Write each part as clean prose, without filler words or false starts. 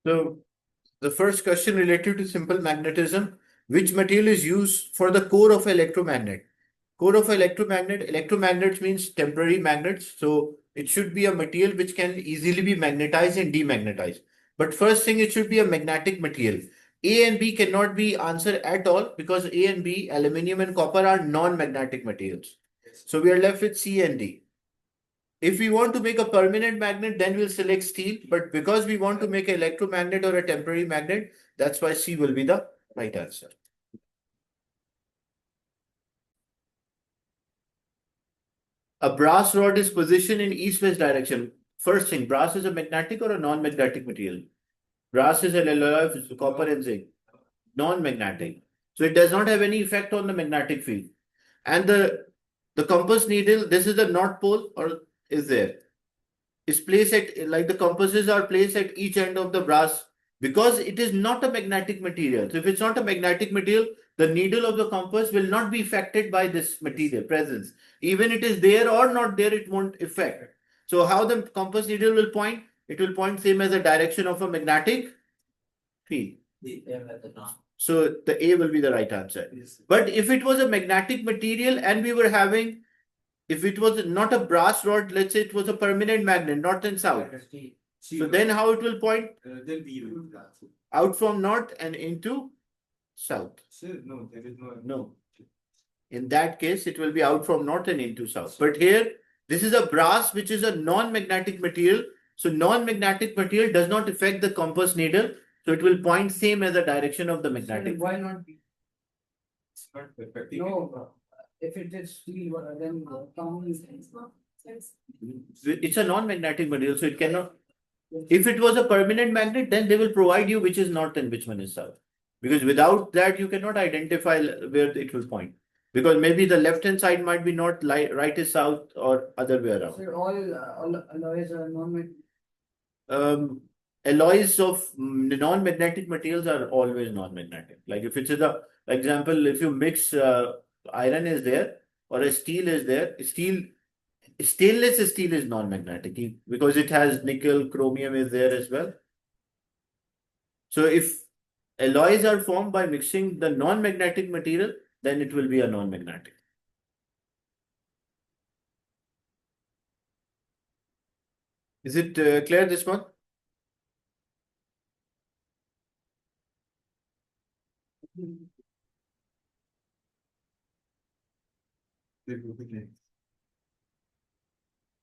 So the first question related to simple magnetism, which material is used for the core of electromagnet? Core of electromagnets means temporary magnets. So it should be a material which can easily be magnetized and demagnetized. But first thing, it should be a magnetic material. A and B cannot be answered at all because A and B, aluminium and copper, are non-magnetic materials. So we are left with C and D. If we want to make a permanent magnet, then we'll select steel. But because we want to make an electromagnet or a temporary magnet, that's why C will be the right answer. A brass rod is positioned in east-west direction. First thing, brass is a magnetic or a non-magnetic material? Brass is an alloy of copper and zinc. Non-magnetic. So it does not have any effect on the magnetic field. And the compass needle, this is the north pole or is there? Is placed at, like the compasses are placed at each end of the brass because it is not a magnetic material. So if it's not a magnetic material, the needle of the compass will not be affected by this material presence. Even it is there or not there, it won't affect. So how the compass needle will point? It will point same as the direction of a magnetic field. So the A will be the right answer. But if it was a magnetic material and we were having, if it was not a brass rod, let's say it was a permanent magnet, north and south. So then how it will point? Out from north and into south. No, there is no. No. In that case, it will be out from north and into south. But here, this is a brass, which is a non-magnetic material. So non-magnetic material does not affect the compass needle. So it will point same as the direction of the magnetic. Why not be? It's not perfect. No, if it is steel, then It's a non-magnetic material, so it cannot. If it was a permanent magnet, then they will provide you which is north and which one is south. Because without that, you cannot identify where it will point. Because maybe the left hand side might be north, right is south, or other way around. So all alloys are non-magnetic. Alloys of non-magnetic materials are always non-magnetic. Like if it's a example, if you mix iron is there or a steel is there, stainless steel is non-magnetic because it has nickel, chromium is there as well. So if alloys are formed by mixing the non-magnetic material, then it will be a non-magnetic. Is it clear, this one?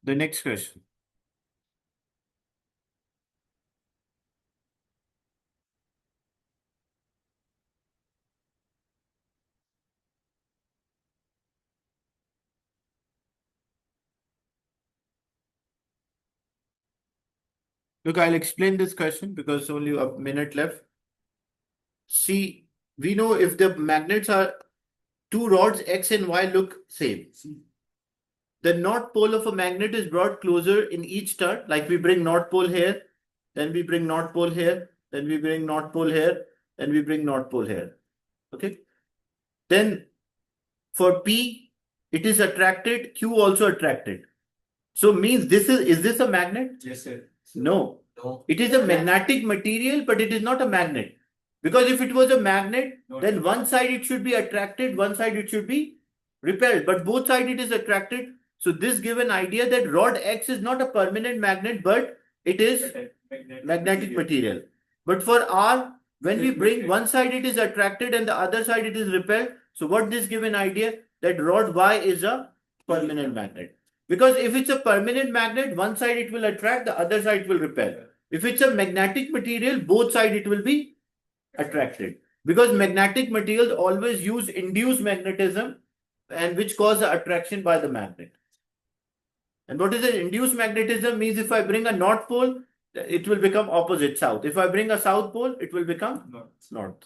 The next question. Look, I'll explain this question because only a minute left. See, we know if the magnets are two rods, X and Y look same. The north pole of a magnet is brought closer in each turn. Like we bring north pole here, then we bring north pole here, then we bring north pole here, then we bring north pole here. Okay. Then for P, it is attracted, Q also attracted. So means this is this a magnet? Yes, sir. No. No. It is a magnetic material, but it is not a magnet. Because if it was a magnet, then one side it should be attracted, one side it should be repelled. But both sides it is attracted. So this give an idea that rod X is not a permanent magnet, but it is magnetic material. But for R, when we bring one side it is attracted and the other side it is repelled. So what this give an idea that rod Y is a permanent magnet. Because if it's a permanent magnet, one side it will attract, the other side will repel. If it's a magnetic material, both sides it will be attracted. Because magnetic materials always use induced magnetism and which cause the attraction by the magnet. And what is it? Induced magnetism means if I bring a north pole, it will become opposite south. If I bring a south pole, it will become north.